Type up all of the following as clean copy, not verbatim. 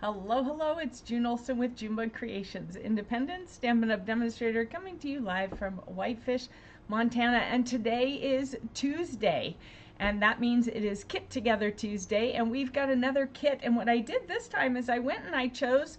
Hello, hello, it's June Olson with Junebug Creations, independent Stampin' Up! Demonstrator coming to you live from Whitefish, Montana. And today is Tuesday, and that means it is Kit Together Tuesday, and we've got another kit. And what I did this time is I went and I chose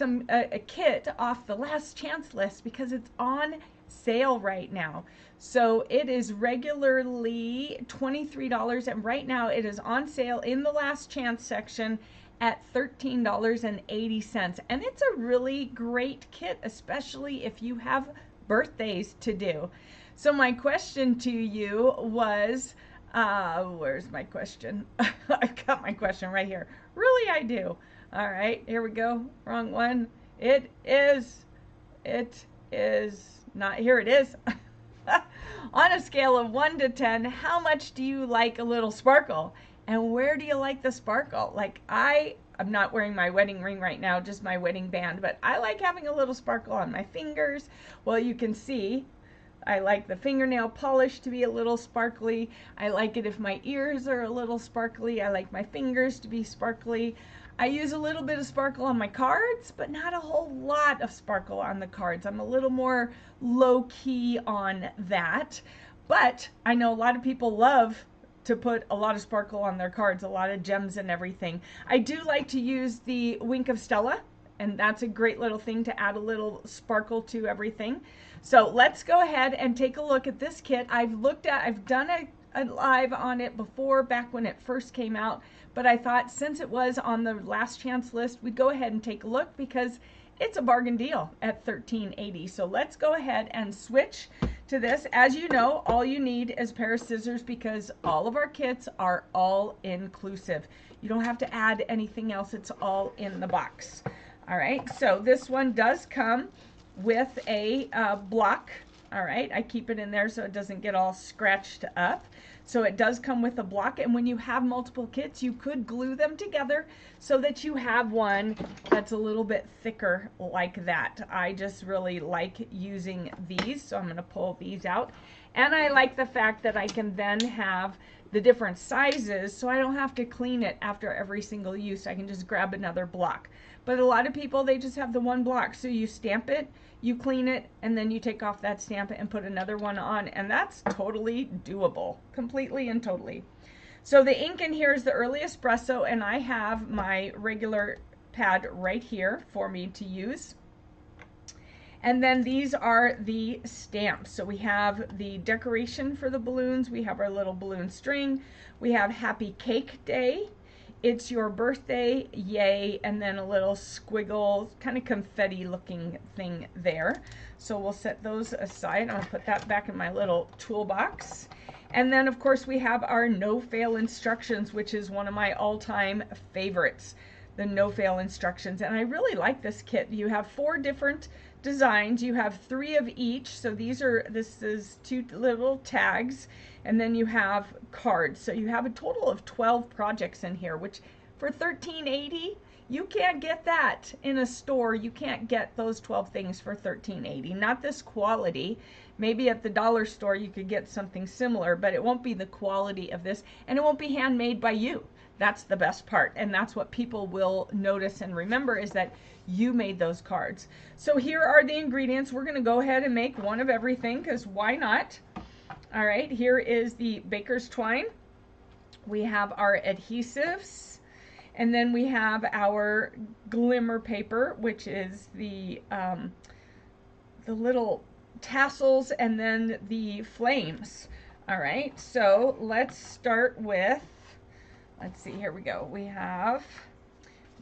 a kit off the last chance list because it's on sale right now. So it is regularly $23, and right now it is on sale in the last chance section at $13.80. And it's a really great kit, especially if you have birthdays to do. So my question to you was, where's my question? I got my question right here. Really, I do. All right, here we go. Wrong one. It is not, here it is. On a scale of 1 to 10, how much do you like a little sparkle? And where do you like the sparkle? Like I'm not wearing my wedding ring right now, just my wedding band, but I like having a little sparkle on my fingers. Well, you can see I like the fingernail polish to be a little sparkly. I like it if my ears are a little sparkly. I like my fingers to be sparkly. I use a little bit of sparkle on my cards, but not a whole lot of sparkle on the cards. I'm a little more low-key on that. But I know a lot of people love to put a lot of sparkle on their cards, a lot of gems and everything. I do like to use the Wink of Stella, and that's a great little thing to add a little sparkle to everything. So let's go ahead and take a look at this kit. I've done a live on it before, back when it first came out, but I thought since it was on the last chance list, we'd go ahead and take a look because it's a bargain deal at $13.80. So let's go ahead and switch to this. As you know, all you need is a pair of scissors because all of our kits are all inclusive. You don't have to add anything else. It's all in the box. All right, so this one does come with a block. All right, I keep it in there so it doesn't get all scratched up. So it does come with a block, and when you have multiple kits, you could glue them together so that you have one that's a little bit thicker like that. I just really like using these, so I'm going to pull these out. And I like the fact that I can then have the different sizes so I don't have to clean it after every single use. I can just grab another block. But a lot of people, they just have the one block. So you stamp it, you clean it, and then you take off that stamp and put another one on. And that's totally doable, completely and totally. So the ink in here is the Early Espresso, and I have my regular pad right here for me to use. And then these are the stamps. So we have the decoration for the balloons. We have our little balloon string. We have Happy Cake Day. It's your birthday, yay, and then a little squiggle, kind of confetti looking thing there. So we'll set those aside. I'll put that back in my little toolbox. And then of course we have our no fail instructions, which is one of my all-time favorites, the no fail instructions. And I really like this kit. You have 4 different designs. You have 3 of each. So this is 2 little tags, and then you have cards. So you have a total of 12 projects in here, which for $13.80, you can't get that in a store. You can't get those 12 things for $13.80. Not this quality. Maybe at the dollar store you could get something similar, but it won't be the quality of this, and it won't be handmade by you. That's the best part, and that's what people will notice and remember, is that you made those cards. So here are the ingredients. We're going to go ahead and make one of everything because why not? All right, here is the baker's twine. We have our adhesives, and then we have our glimmer paper, which is the little tassels, and then the flames. All right, so let's start with, let's see, here we go. We have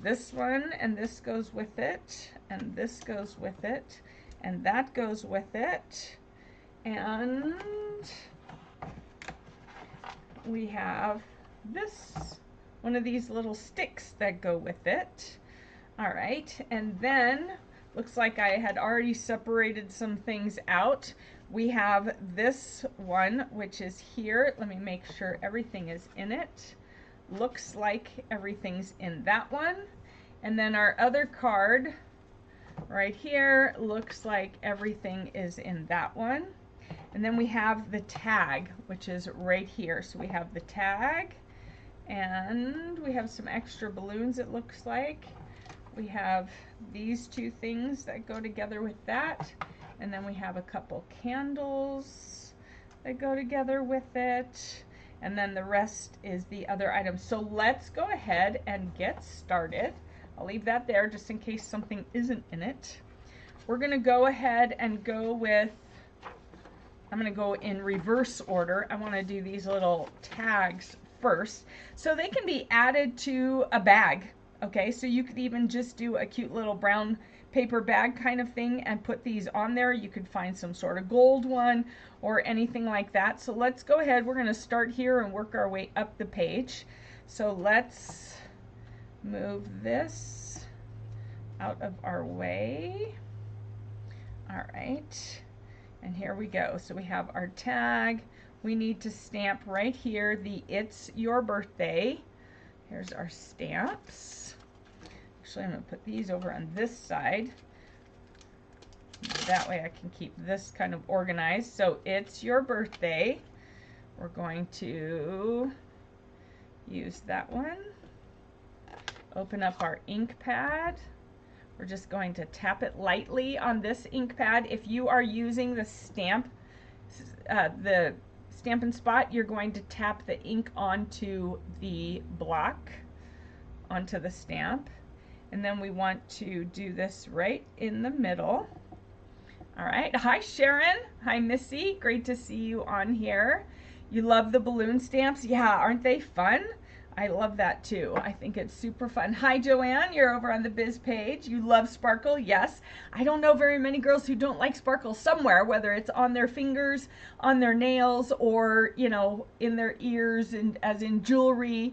this one, and this goes with it, and this goes with it, and that goes with it, and we have this, one of these little sticks that go with it. All right, and then looks like I had already separated some things out. We have this one, which is here. Let me make sure everything is in it. Looks like everything's in that one. And then our other card right here looks like everything is in that one. And then we have the tag, which is right here. So we have the tag, and we have some extra balloons, it looks like. we have these two things that go together with that, and then we have a couple candles that go together with it, and then the rest is the other items. So let's go ahead and get started. I'll leave that there just in case something isn't in it. We're going to go ahead and go with, I'm going to go in reverse order. I want to do these little tags first so they can be added to a bag. Okay, so you could even just do a cute little brown paper bag kind of thing and put these on there. You could find some sort of gold one or anything like that. So let's go ahead. We're going to start here and work our way up the page. So let's move this out of our way. All right, and here we go. So we have our tag. We need to stamp right here the "It's Your Birthday." Here's our stamps. Actually, I'm going to put these over on this side. That way I can keep this kind of organized. So "It's Your Birthday." We're going to use that one. Open up our ink pad. We're just going to tap it lightly on this ink pad. If you are using the Stamp and Spot, you're going to tap the ink onto the block, onto the stamp. And then we want to do this right in the middle. All right. Hi, Sharon. Hi, Missy. Great to see you on here. You love the balloon stamps? Yeah, aren't they fun? I love that too. I think it's super fun. Hi, Joanne. You're over on the Biz page. You love sparkle? Yes. I don't know very many girls who don't like sparkle somewhere, whether it's on their fingers, on their nails, or, you know, in their ears, and as in jewelry,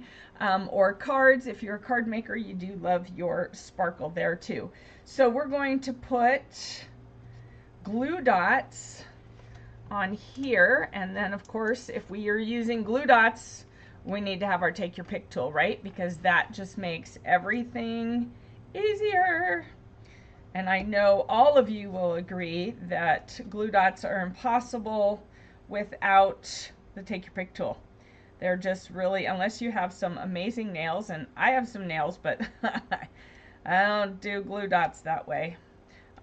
or cards. If you're a card maker, you do love your sparkle there too. So we're going to put glue dots on here. And then, of course, if we are using glue dots, we need to have our Take Your Pick tool, right? Because that just makes everything easier. And I know all of you will agree that glue dots are impossible without the Take Your Pick tool. They're just really, unless you have some amazing nails, and I have some nails, but I don't do glue dots that way.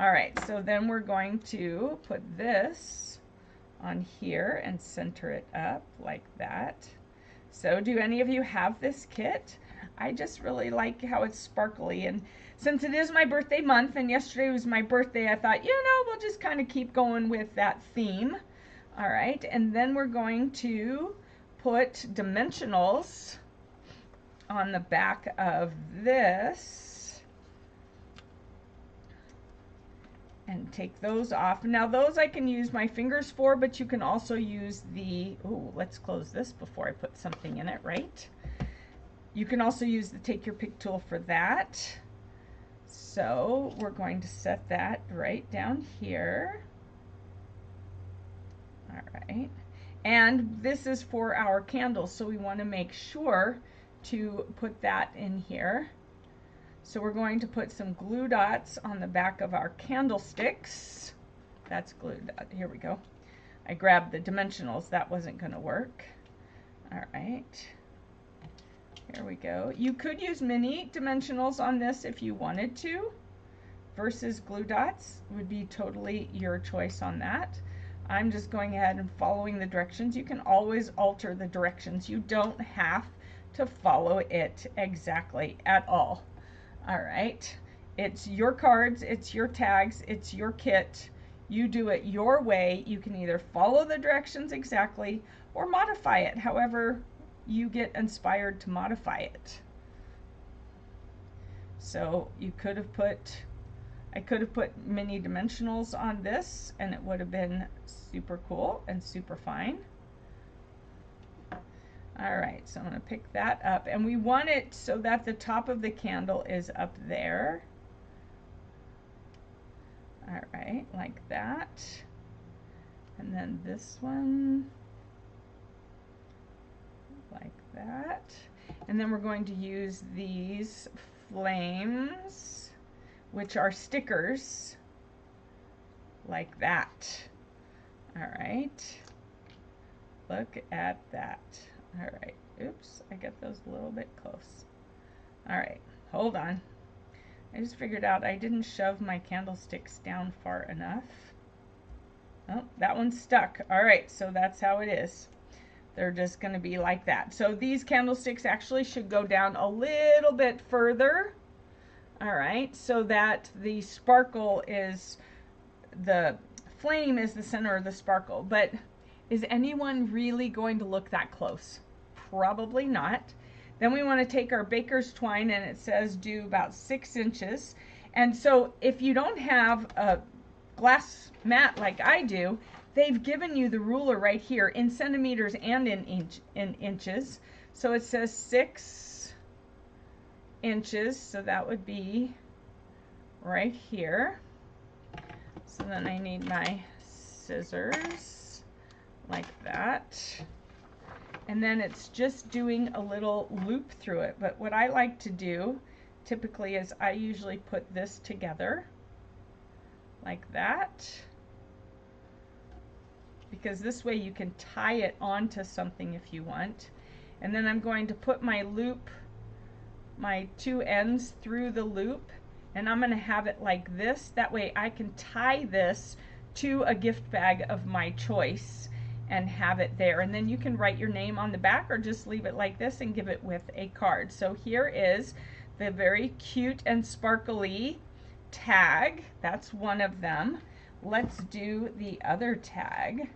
All right, so then we're going to put this on here and center it up like that. So do any of you have this kit? I just really like how it's sparkly, and since it is my birthday month and yesterday was my birthday, I thought, you know, we'll just kind of keep going with that theme. All right, and then we're going to put dimensionals on the back of this and take those off. Now those I can use my fingers for, but you can also use the, oh, let's close this before I put something in it, right? You can also use the Take Your Pick tool for that. So we're going to set that right down here. All right. And this is for our candles, so we want to make sure to put that in here. So we're going to put some glue dots on the back of our candlesticks. That's glue dot. Here we go. I grabbed the dimensionals. That wasn't going to work. All right. Here we go. You could use mini dimensionals on this if you wanted to, versus glue dots. Would be totally your choice on that. I'm just going ahead and following the directions. You can always alter the directions. You don't have to follow it exactly at all. All right, it's your cards, it's your tags, it's your kit. You do it your way. You can either follow the directions exactly or modify it however you get inspired to modify it. So you could have put, I could have put mini dimensionals on this and it would have been super cool and super fine. All right, so I'm going to pick that up, and we want it so that the top of the candle is up there. All right, like that. And then this one, like that. And then we're going to use these flames, which are stickers, like that. All right, look at that. All right, oops, I got those a little bit close. All right, hold on. I just figured out I didn't shove my candlesticks down far enough. Oh, that one's stuck. All right, so that's how it is. They're just going to be like that. So these candlesticks actually should go down a little bit further. All right, so that the sparkle is, the flame is the center of the sparkle. But is anyone really going to look that close? Probably not. Then we want to take our baker's twine, and it says do about 6 inches. And so if you don't have a glass mat like I do, they've given you the ruler right here in centimeters and in inches. So it says 6 inches, so that would be right here. So then I need my scissors like that. And then it's just doing a little loop through it. But what I like to do typically is I usually put this together like that, because this way you can tie it onto something if you want. And then I'm going to put my loop, my 2 ends through the loop, and I'm going to have it like this. That way I can tie this to a gift bag of my choice and have it there. And then you can write your name on the back or just leave it like this and give it with a card. So here is the very cute and sparkly tag. That's one of them. Let's do the other tag.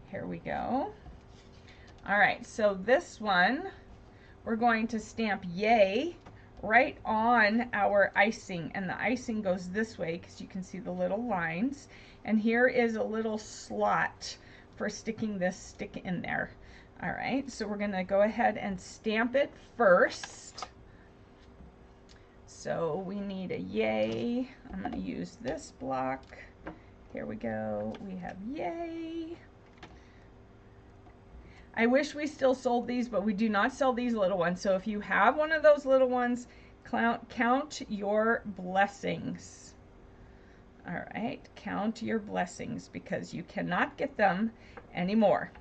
Here we go. All right, so this one we're going to stamp yay right on our icing, and the icing goes this way because you can see the little lines, and here is a little slot for sticking this stick in there. All right, so we're going to go ahead and stamp it first. So we need a yay. I'm going to use this block. Here we go. We have yay. I wish we still sold these, but we do not sell these little ones. So if you have one of those little ones, count your blessings. All right, count your blessings, because you cannot get them anymore.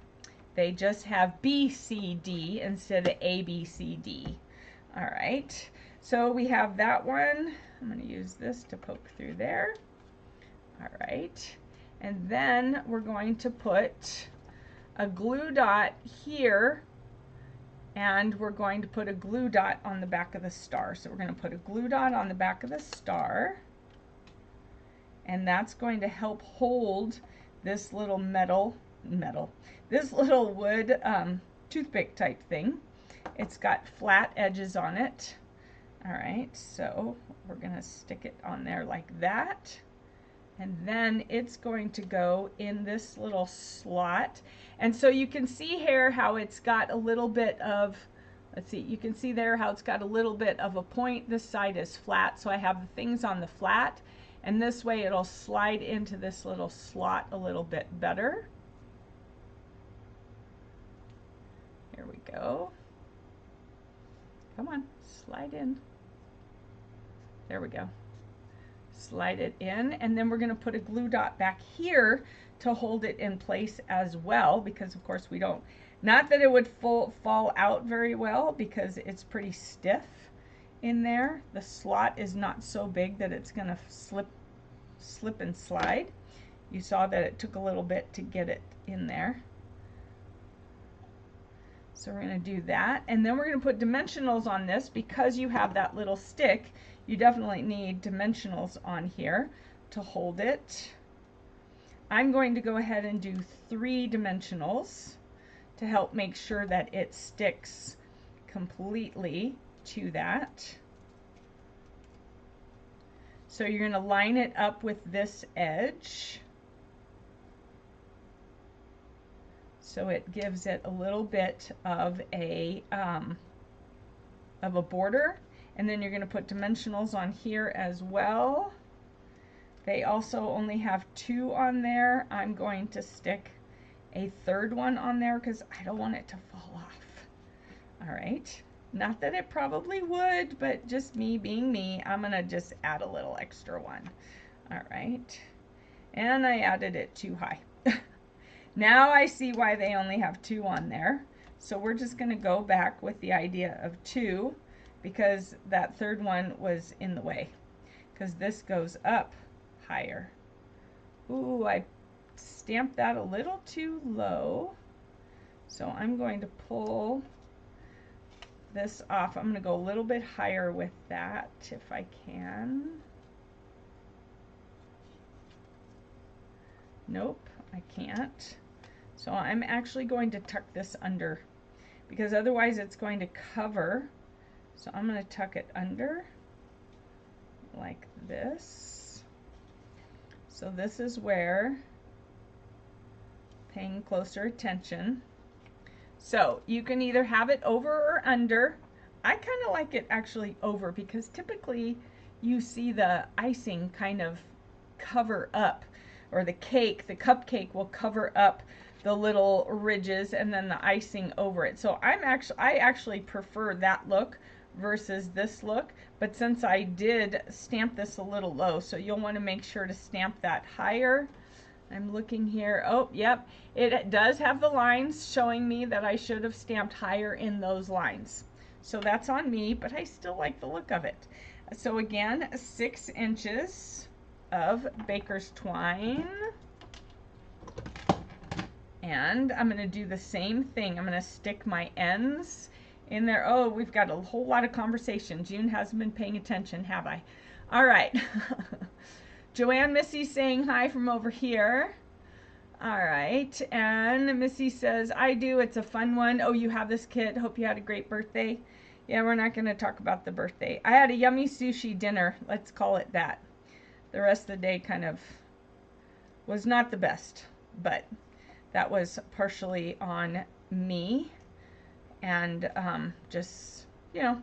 They just have B, C, D instead of A, B, C, D. All right, so we have that one. I'm going to use this to poke through there. All right, and then we're going to put a glue dot here, and we're going to put a glue dot on the back of the star. So we're going to put a glue dot on the back of the star, and that's going to help hold this little this little wood toothpick type thing. It's got flat edges on it. All right, so we're going to stick it on there like that. And then it's going to go in this little slot. And so you can see here how it's got a little bit of, let's see, you can see there how it's got a little bit of a point. This side is flat, so I have the things on the flat. And this way it'll slide into this little slot a little bit better. Here we go. Come on, slide in. There we go. Slide it in, and then we're going to put a glue dot back here to hold it in place as well, because of course we don't, not that it would fall out very well because it's pretty stiff in there. The slot is not so big that it's going to slip and slide. You saw that it took a little bit to get it in there. So we're going to do that, and then we're going to put dimensionals on this. Because you have that little stick, you definitely need dimensionals on here to hold it. I'm going to go ahead and do 3 dimensionals to help make sure that it sticks completely to that. So you're going to line it up with this edge, so it gives it a little bit of a border. And then you're going to put dimensionals on here as well. They also only have 2 on there. I'm going to stick a 3rd one on there because I don't want it to fall off. All right. Not that it probably would, but just me being me, I'm going to just add a little extra one. All right. And I added it too high. Now I see why they only have 2 on there. So we're just going to go back with the idea of 2, because that 3rd one was in the way. because this goes up higher. Ooh, I stamped that a little too low. So I'm going to pull this off. I'm going to go a little bit higher with that if I can. Nope, I can't. So I'm actually going to tuck this under because otherwise it's going to cover. So I'm going to tuck it under like this. So this is where, paying closer attention. So you can either have it over or under. I kind of like it actually over because typically you see the icing kind of cover up, or the cake, the cupcake will cover up the little ridges and then the icing over it. So I actually prefer that look versus this look, but since I did stamp this a little low, so you'll want to make sure to stamp that higher. I'm looking here. Oh, yep. It does have the lines showing me that I should have stamped higher in those lines. So that's on me, but I still like the look of it. So again, 6 inches of baker's twine. And I'm going to do the same thing. I'm going to stick my ends in there. Oh, we've got a whole lot of conversation. June hasn't been paying attention, have I? All right. Joanne Missy saying hi from over here. All right. And Missy says, I do. It's a fun one. Oh, you have this kit. Hope you had a great birthday. Yeah, we're not going to talk about the birthday. I had a yummy sushi dinner. Let's call it that. The rest of the day kind of was not the best, but that was partially on me. And just, you know,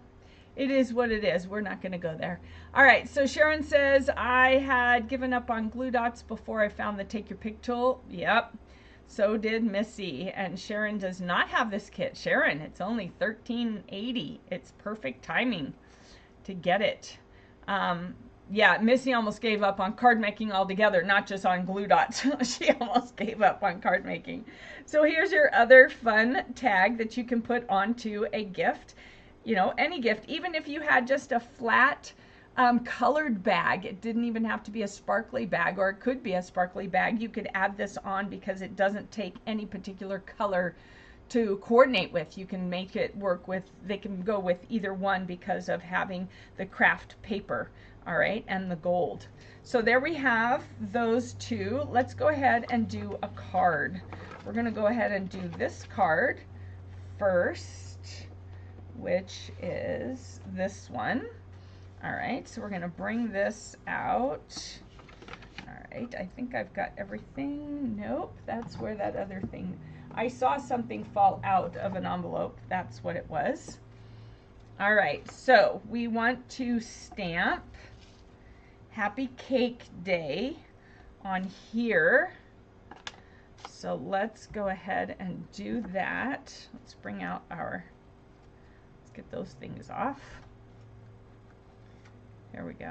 it is what it is. We're not going to go there. All right, so Sharon says, I had given up on glue dots before I found the Take Your Pick tool. Yep, so did Missy. And Sharon does not have this kit. Sharon, it's only $13.80. It's perfect timing to get it. Yeah, Missy almost gave up on card making altogether, not just on glue dots. She almost gave up on card making. So here's your other fun tag that you can put onto a gift. You know, any gift, even if you had just a flat colored bag. It didn't even have to be a sparkly bag, or it could be a sparkly bag. You could add this on because it doesn't take any particular color to coordinate with. You can make it work with, they can go with either one because of having the craft paper, all right, and the gold. So there we have those two. Let's go ahead and do a card. We're going to go ahead and do this card first, which is this one. All right, so we're going to bring this out. All right, I think I've got everything. Nope, that's where that other thing, I saw something fall out of an envelope. That's what it was. All right, so we want to stamp Happy Cake Day on here. So let's go ahead and do that. Let's bring out our, let's get those things off. There we go.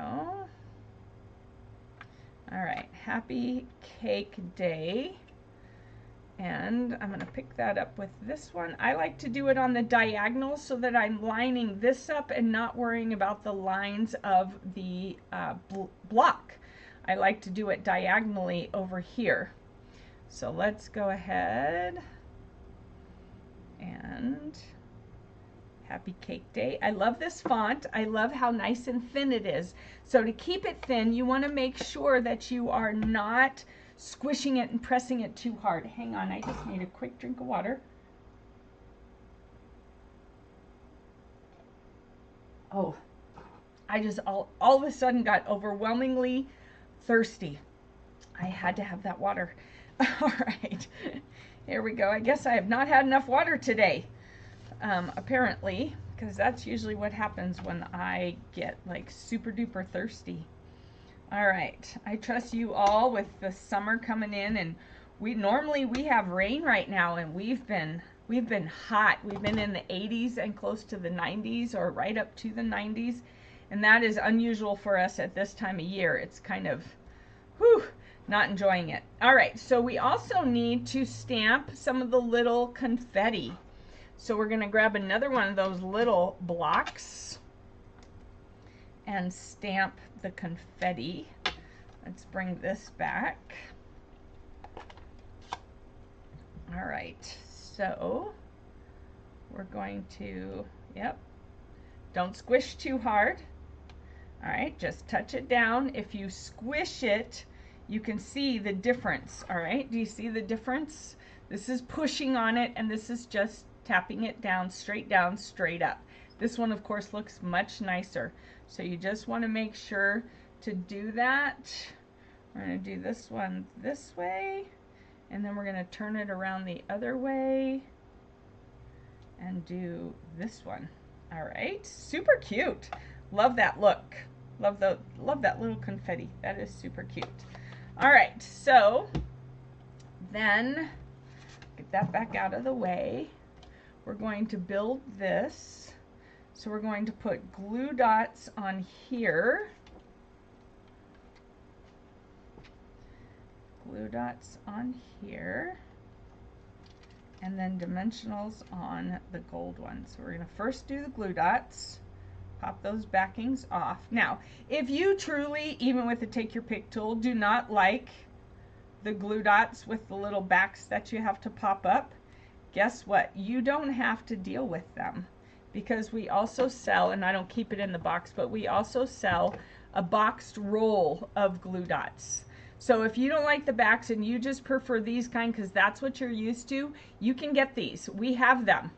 All right, Happy Cake Day. And I'm going to pick that up with this one. I like to do it on the diagonal so that I'm lining this up and not worrying about the lines of the block. I like to do it diagonally over here. So let's go ahead and Happy Cake Day. I love this font. I love how nice and thin it is. So to keep it thin, you want to make sure that you are not squishing it and pressing it too hard. Hang on, I just need a quick drink of water. Oh, I just all of a sudden got overwhelmingly thirsty. I had to have that water. All right, here we go. I guess I have not had enough water today. Apparently, because that's usually what happens when I get like super duper thirsty. All right, I trust you all with the summer coming in, and we have rain right now, and we've been hot. We've been in the 80s and close to the 90s, or right up to the 90s, and that is unusual for us at this time of year. It's kind of, whew, not enjoying it. All right, so we also need to stamp some of the little confetti. So we're going to grab another one of those little blocks, and stamp the confetti. Let's bring this back. All right, so we're going to, yep, don't squish too hard. All right, just touch it down. If you squish it, you can see the difference. All right, do you see the difference? This is pushing on it, and this is just tapping it down, straight up. This one, of course, looks much nicer. So you just want to make sure to do that. We're going to do this one this way, and then we're going to turn it around the other way and do this one. All right, super cute. Love that look. Love that little confetti. That is super cute. All right, so then get that back out of the way. We're going to build this. So we're going to put glue dots on here. Glue dots on here. And then dimensionals on the gold one. So we're going to first do the glue dots. Pop those backings off. Now, if you truly, even with the Take Your Pick tool, do not like the glue dots with the little backs that you have to pop up, guess what? You don't have to deal with them, because we also sell, and I don't keep it in the box, but we also sell a boxed roll of glue dots. So if you don't like the backs and you just prefer these kind because that's what you're used to, you can get these. We have them.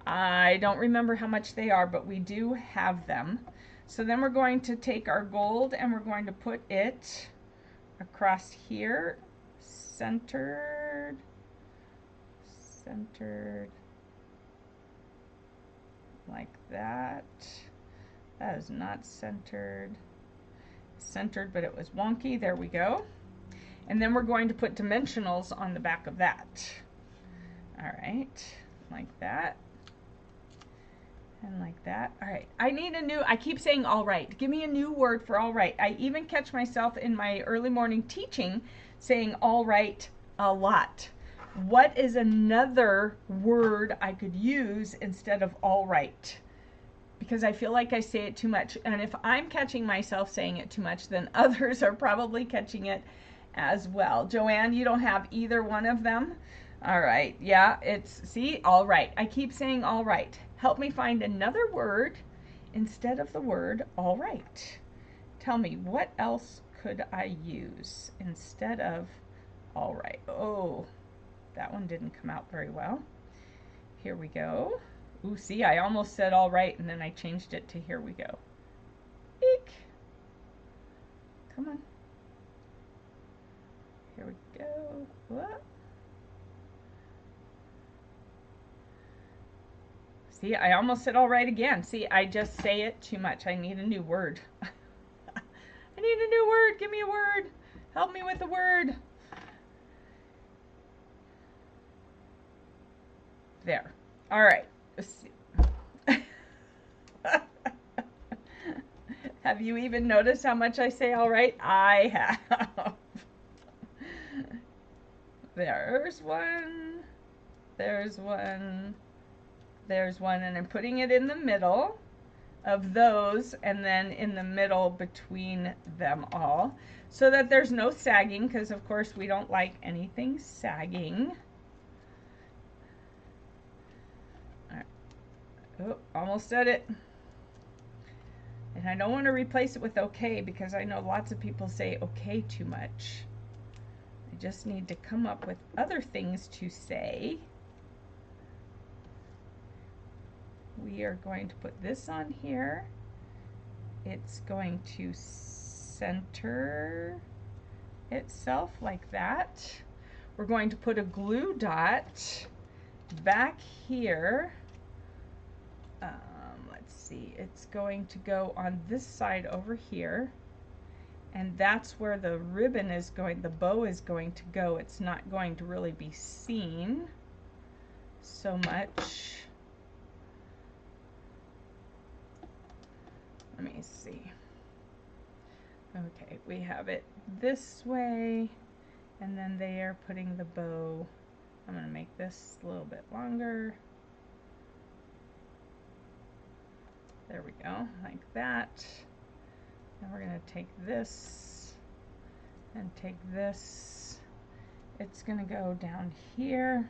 I don't remember how much they are, but we do have them. So then we're going to take our gold and we're going to put it across here, centered, like that. That is not centered, but it was wonky. There we go. And then we're going to put dimensionals on the back of that. All right, like that. And like that. All right, I need a new, I keep saying all right. Give me a new word for all right. I even catch myself in my early morning teaching saying all right a lot. What is another word I could use instead of all right? Because I feel like I say it too much. And if I'm catching myself saying it too much, then others are probably catching it as well. Joanne, you don't have either one of them? All right, yeah, it's, see, all right. I keep saying all right. Help me find another word instead of the word all right. Tell me, what else could I use instead of all right? Oh, that one didn't come out very well. Here we go. Ooh, see, I almost said all right, and then I changed it to here we go. Eek. Come on. Here we go. What? See, I almost said all right again. See, I just say it too much. I need a new word. I need a new word. Give me a word. Help me with a word. There. All right. Have you even noticed how much I say all right? I have. There's one. There's one. There's one, and I'm putting it in the middle of those, and then in the middle between them all, so that there's no sagging, because of course we don't like anything sagging. All right. Oh, almost said it. And I don't want to replace it with okay, because I know lots of people say okay too much. I just need to come up with other things to say. We are going to put this on here. It's going to center itself like that. We're going to put a glue dot back here. Let's see, it's going to go on this side over here, and that's where the ribbon is going, the bow is going to go. It's not going to really be seen so much. Let me see. Okay, we have it this way, and then they are putting the bow. I'm going to make this a little bit longer. There we go, like that. And we're going to take this and take this. It's going to go down here.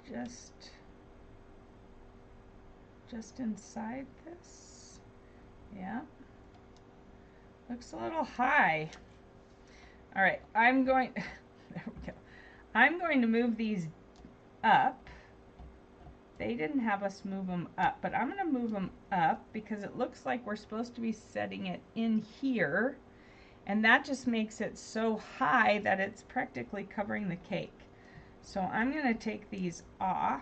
Just inside this. Yeah. Looks a little high. All right, I'm going, there we go. I'm going to move these up. They didn't have us move them up, but I'm going to move them up because it looks like we're supposed to be setting it in here. And that just makes it so high that it's practically covering the cake. So I'm going to take these off.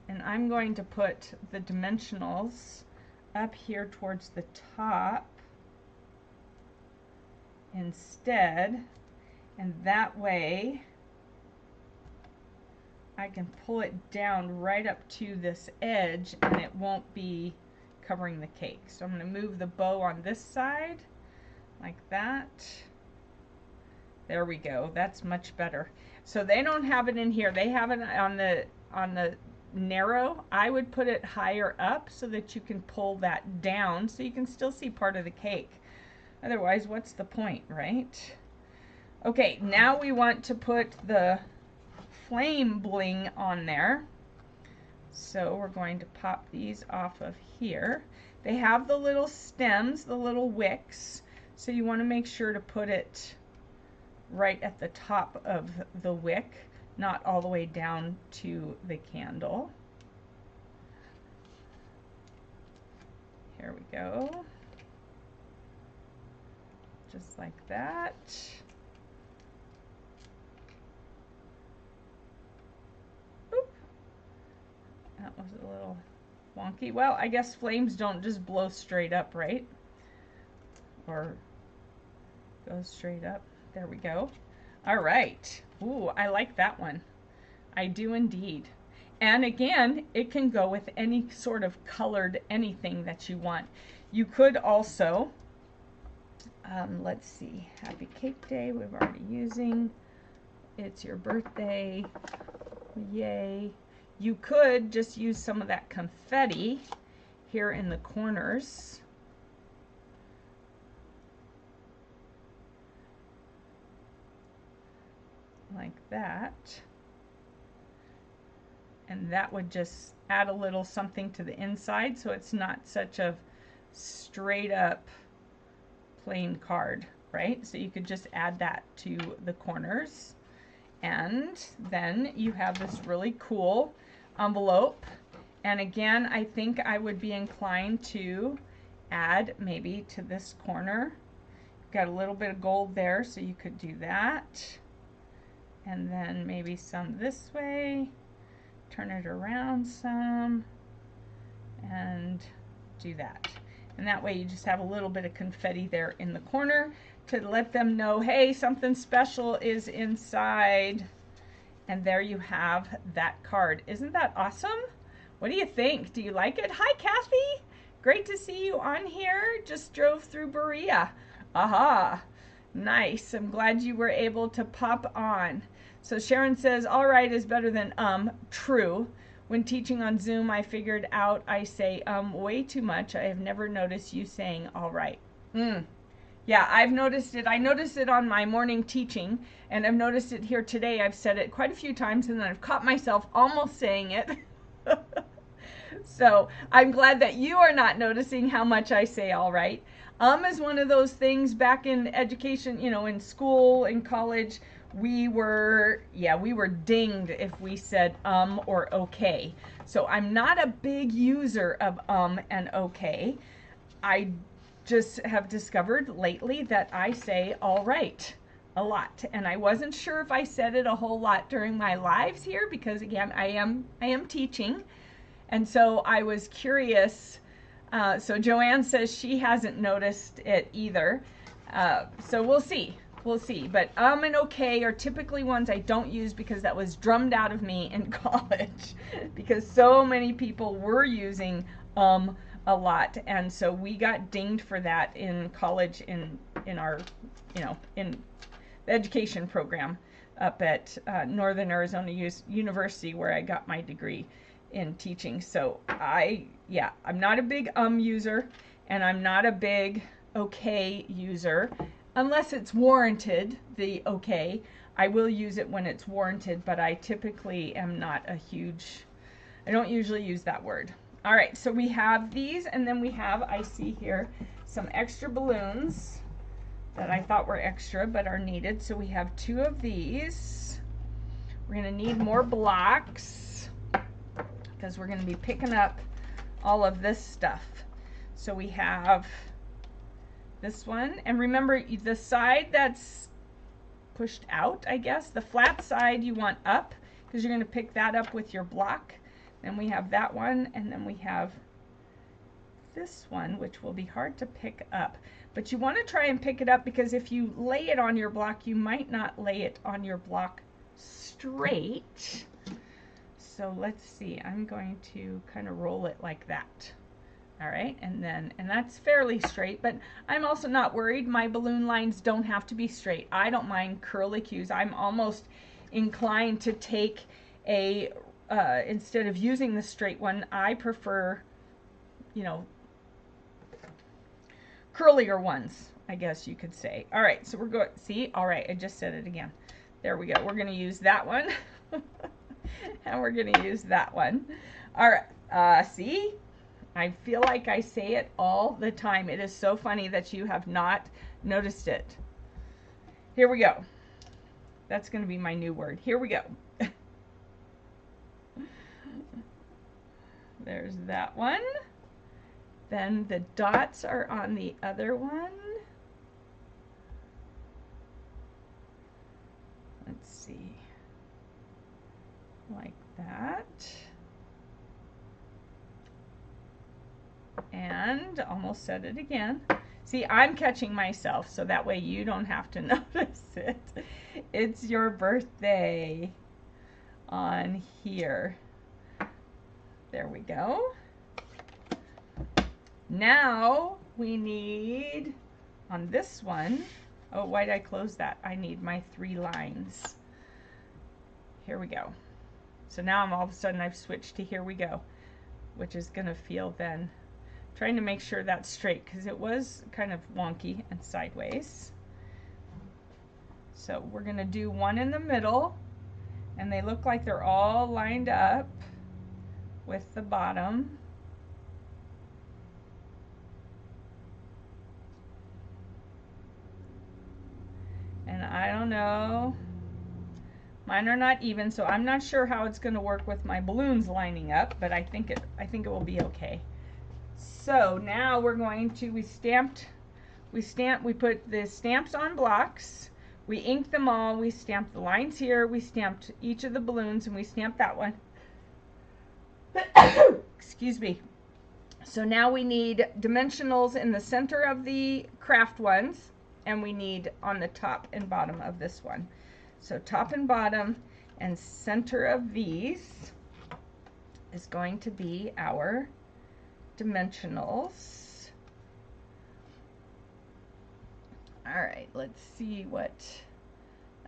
And I'm going to put the dimensionals up here towards the top instead. And that way I can pull it down right up to this edge and it won't be covering the cake. So I'm going to move the bow on this side like that. There we go. That's much better. So they don't have it in here. They have it on the narrow. I would put it higher up so that you can pull that down so you can still see part of the cake. Otherwise, what's the point, right? Okay, now we want to put the flame bling on there. So we're going to pop these off of here. They have the little stems, the little wicks, so you want to make sure to put it right at the top of the wick, not all the way down to the candle. Here we go. Just like that. Oop. That was a little wonky. Well, I guess flames don't just blow straight up, right? Or go straight up. There we go. All right. Ooh, I like that one. I do indeed. And again, it can go with any sort of colored anything that you want. You could also, let's see, Happy Cake Day, we've already using. It's your birthday. Yay. You could just use some of that confetti here in the corners. Like that. And that would just add a little something to the inside so it's not such a straight up plain card, right? So you could just add that to the corners. And then you have this really cool envelope. And again, I think I would be inclined to add maybe to this corner. Got a little bit of gold there, so you could do that. And then maybe some this way. Turn it around some and do that. And that way you just have a little bit of confetti there in the corner to let them know, hey, something special is inside. And there you have that card. Isn't that awesome? What do you think? Do you like it? Hi, Kathy. Great to see you on here. Just drove through Berea. Aha. Nice. I'm glad you were able to pop on. So Sharon says, all right is better than true. When teaching on Zoom, I figured out I say way too much. I have never noticed you saying all right. Yeah, I've noticed it. I noticed it on my morning teaching, and I've noticed it here today. I've said it quite a few times, and then I've caught myself almost saying it. So I'm glad that you are not noticing how much I say all right. Is one of those things back in education, you know, in school, in college, we were dinged if we said or okay. So I'm not a big user of and okay. I just have discovered lately that I say all right a lot, and I wasn't sure if I said it a whole lot during my lives here because again I am teaching, and so I was curious. So Joanne says she hasn't noticed it either. So we'll see. We'll see. But and okay are typically ones I don't use because that was drummed out of me in college because so many people were using a lot, and so we got dinged for that in college in our, you know, in the education program up at Northern Arizona University where I got my degree. in teaching. So yeah, I'm not a big user, and I'm not a big okay user unless it's warranted. The okay, I will use it when it's warranted, but I typically am not a huge, I don't usually use that word. All right, so we have these, and then we have, I see here, some extra balloons that I thought were extra but are needed. So we have 2 of these. We're gonna need more blocks because we're gonna be picking up all of this stuff. So we have this one, and remember the side that's pushed out, I guess, the flat side you want up because you're gonna pick that up with your block. Then we have that one, and then we have this one, which will be hard to pick up. But you want to try and pick it up because if you lay it on your block, you might not lay it on your block straight. So let's see, I'm going to kind of roll it like that. All right, and that's fairly straight, but I'm also not worried. My balloon lines don't have to be straight. I don't mind curlicues. I'm almost inclined to take a, instead of using the straight one, I prefer, you know, curlier ones, I guess you could say. All right, so we're going, see, all right, I just said it again. There we go. We're going to use that one. And we're going to use that one. All right, see? I feel like I say it all the time. It is so funny that you have not noticed it. Here we go. That's going to be my new word. Here we go. There's that one. Then the dots are on the other one. Let's see. Like that. And almost said it again. See, I'm catching myself so that way you don't have to notice it. It's your birthday on here. There we go. Now we need on this one, oh, why did I close that? I need my 3 lines. Here we go. So now I'm all of a sudden I've switched to here we go, which is going to feel then, trying to make sure that's straight because it was kind of wonky and sideways. So we're going to do one in the middle, and they look like they're all lined up with the bottom. And I don't know, mine are not even, so I'm not sure how it's going to work with my balloons lining up, but I think it will be okay. So now we're going to, we put the stamps on blocks, we inked them all, we stamped the lines here, we stamped each of the balloons, and we stamped that one. Excuse me. So now we need dimensionals in the center of the craft ones, and we need on the top and bottom of this one. So top and bottom and center of these is going to be our dimensionals. All right, let's see what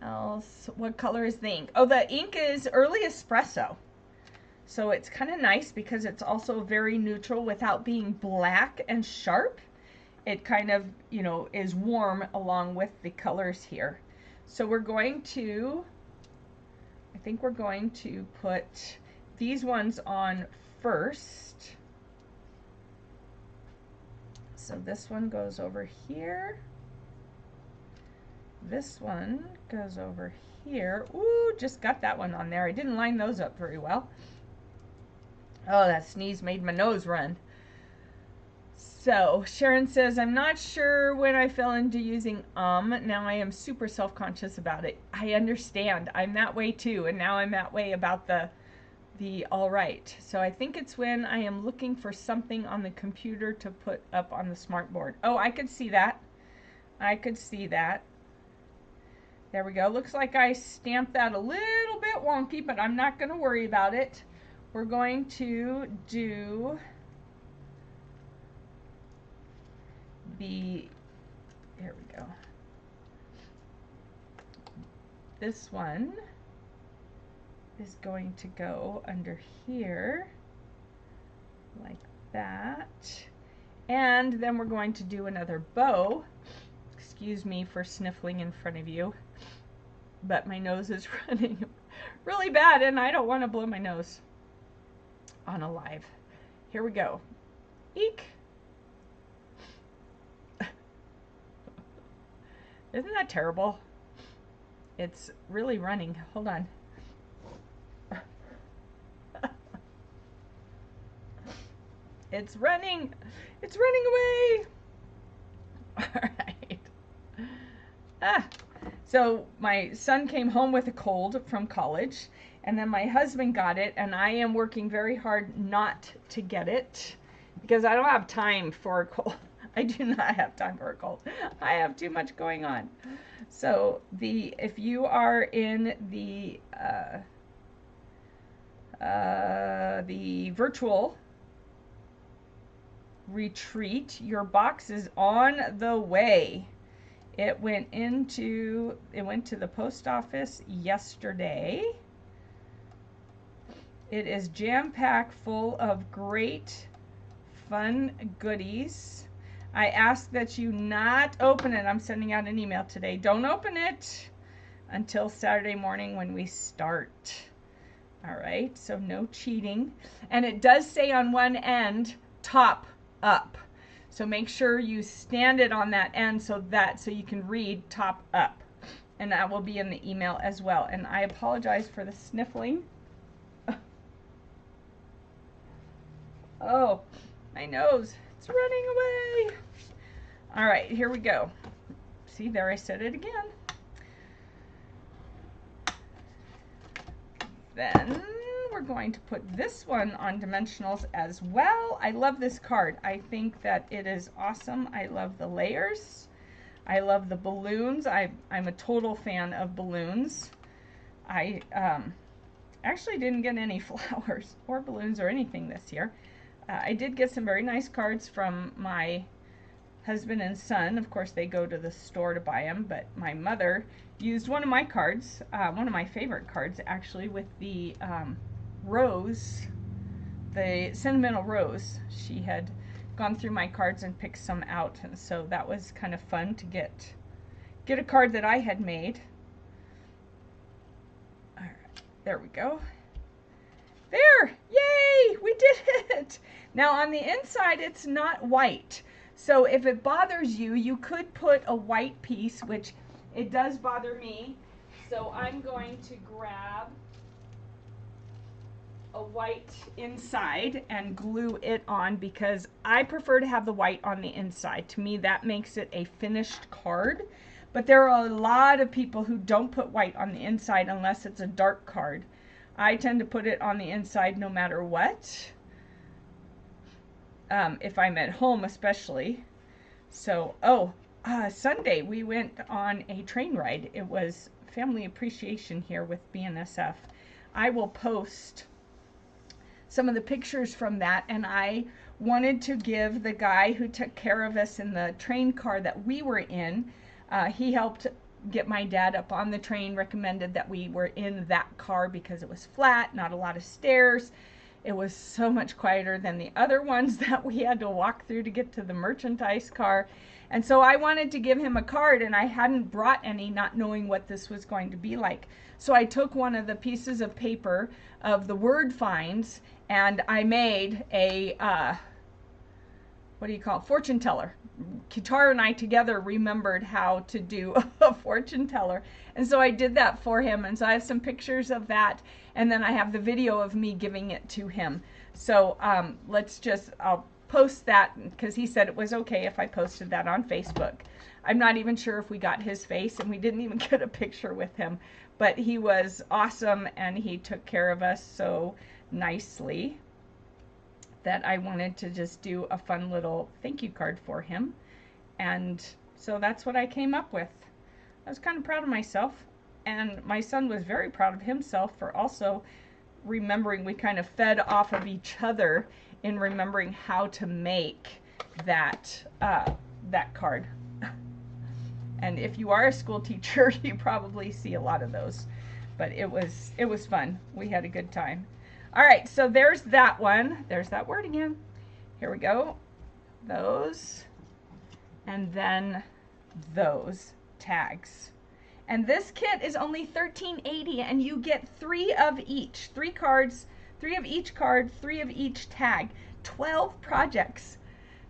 else. What color is the ink? Oh, the ink is Early Espresso. So it's kind of nice because it's also very neutral without being black and sharp. It kind of, you know, is warm along with the colors here. So we're going to, I think we're going to put these ones on first. So this one goes over here. This one goes over here. Ooh, just got that one on there. I didn't line those up very well. Oh, that sneeze made my nose run. So Sharon says, I'm not sure when I fell into using now I am super self-conscious about it. I understand. I'm that way too, and now I'm that way about the all right. So I think it's when I am looking for something on the computer to put up on the smart board. Oh, I could see that. I could see that. There we go. Looks like I stamped that a little bit wonky, but I'm not going to worry about it. We're going to do here we go. This one is going to go under here like that. And then we're going to do another bow. Excuse me for sniffling in front of you, but my nose is running really bad and I don't want to blow my nose on a live. Here we go. Eek. Isn't that terrible? It's really running. Hold on. It's running. It's running away. All right. So my son came home with a cold from college, and then my husband got it, and I am working very hard not to get it because I don't have time for a cold. I do not have time for a cold. I have too much going on. So if you are in the virtual retreat, your box is on the way. It went to the post office yesterday. It is jam-packed full of great fun goodies. I ask that you not open it. I'm sending out an email today. Don't open it until Saturday morning when we start. All right, so no cheating. And it does say on one end, top up. So make sure you stand it on that end so you can read top up. And that will be in the email as well. And I apologize for the sniffling. Oh, my nose. It's running away. All right, here we go. See, there I said it again. Then we're going to put this one on dimensionals as well. I love this card. I think that it is awesome. I love the layers. I love the balloons. I'm a total fan of balloons. I actually didn't get any flowers or balloons or anything this year. I did get some very nice cards from my husband and son. Of course, they go to the store to buy them, but my mother used one of my cards, one of my favorite cards actually, with the rose, the sentimental rose. She had gone through my cards and picked some out, and so that was kind of fun to get a card that I had made. All right, there we go. There! Yay! We did it! Now on the inside it's not white. So if it bothers you, you could put a white piece, which it does bother me. So I'm going to grab a white inside and glue it on because I prefer to have the white on the inside. To me, that makes it a finished card. But there are a lot of people who don't put white on the inside unless it's a dark card. I tend to put it on the inside no matter what, if I'm at home especially. So, Sunday we went on a train ride. It was Family Appreciation here with BNSF. I will post some of the pictures from that, and I wanted to give the guy who took care of us in the train car that we were in, he helped get my dad up on the train, recommended that we were in that car because it was flat, not a lot of stairs. It was so much quieter than the other ones that we had to walk through to get to the merchandise car. And so I wanted to give him a card, and I hadn't brought any, not knowing what this was going to be like. So I took one of the pieces of paper of the word finds, and I made a, what do you call it, fortune teller. Kitara and I together remembered how to do a fortune teller, and so I did that for him. And so I have some pictures of that, and then I have the video of me giving it to him. So I'll post that because he said it was okay if I posted that on Facebook. I'm not even sure if we got his face, and we didn't even get a picture with him, but he was awesome and he took care of us so nicely that I wanted to just do a fun little thank you card for him. And so that's what I came up with. I was kind of proud of myself, and my son was very proud of himself for also remembering. We kind of fed off of each other in remembering how to make that card. And if you are a school teacher, you probably see a lot of those. but it was fun. We had a good time. All right, so there's that one. There's that word again. Here we go. Those, and then those tags. And this kit is only $13.80, and you get 3 of each. 3 cards, 3 of each card, 3 of each tag. 12 projects.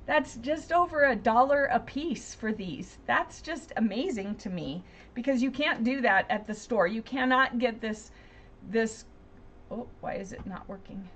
That's just over $1 a piece for these. That's just amazing to me, because you can't do that at the store. You cannot get this, oh, why is it not working?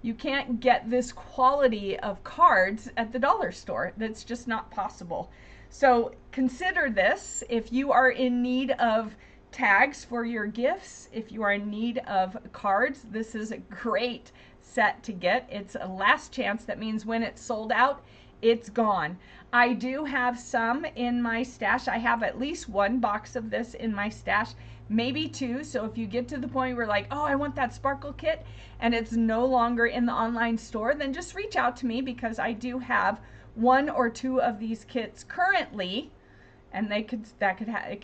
You can't get this quality of cards at the dollar store. That's just not possible. So consider this if you are in need of tags for your gifts, if you are in need of cards, this is a great set to get. It's a last chance. That means when it's sold out, it's gone. I do have some in my stash. I have at least 1 box of this in my stash, maybe 2. So if you get to the point where like, oh, I want that sparkle kit and it's no longer in the online store, then just reach out to me, because I do have 1 or 2 of these kits currently, and it could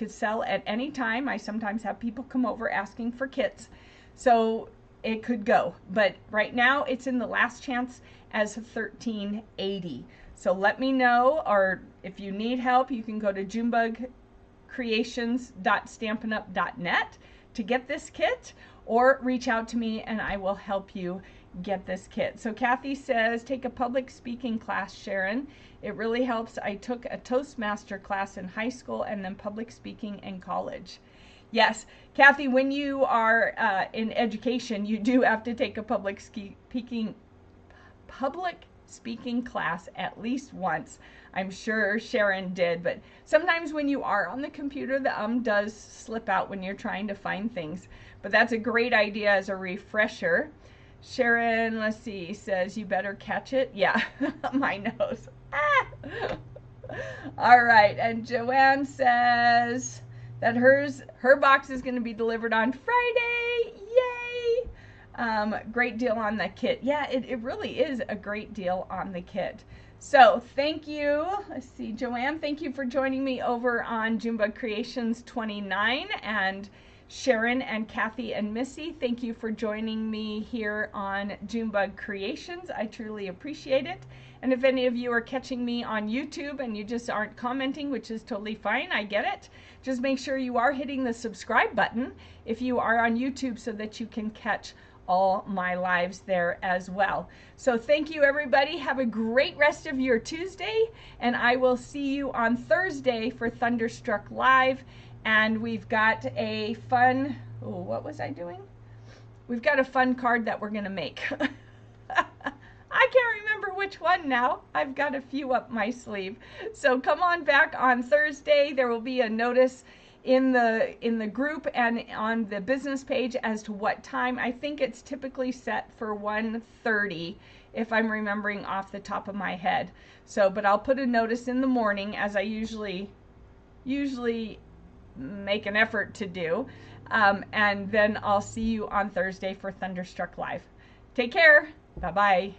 sell at any time. I sometimes have people come over asking for kits, so it could go. But right now it's in the last chance as $13.80. So let me know, or if you need help, you can go to junebugcreations.stampinup.net to get this kit, or reach out to me and I will help you get this kit. So Kathy says, take a public speaking class, Sharon. It really helps. I took a Toastmaster class in high school and then public speaking in college. Yes, Kathy, when you are in education, you do have to take a public speaking class at least once. I'm sure Sharon did, but sometimes when you are on the computer, the does slip out when you're trying to find things. But that's a great idea as a refresher. Sharon, let's see, says you better catch it. Yeah, my nose. Ah! All right, and Joanne says that her box is going to be delivered on Friday. Yay! Great deal on the kit. Yeah, it really is a great deal on the kit. So thank you. Let's see, Joanne, thank you for joining me over on Junebug Creations 29, and Sharon and Kathy and Missy, thank you for joining me here on Junebug Creations. I truly appreciate it. And if any of you are catching me on YouTube and you just aren't commenting, which is totally fine, I get it, just make sure you are hitting the subscribe button if you are on YouTube, so that you can catch all my lives there as well. So thank you, everybody. Have a great rest of your Tuesday, and I will see you on Thursday for Thunderstruck Live. And we've got a fun, oh, what was I doing? We've got a fun card that we're going to make. I can't remember which one now. I've got a few up my sleeve. So come on back on Thursday. There will be a notice in the group and on the business page as to what time. I think it's typically set for 1:30 if I'm remembering off the top of my head. So, but I'll put a notice in the morning, as I usually make an effort to do, and then I'll see you on Thursday for Thunderstruck Live. Take care. Bye-bye.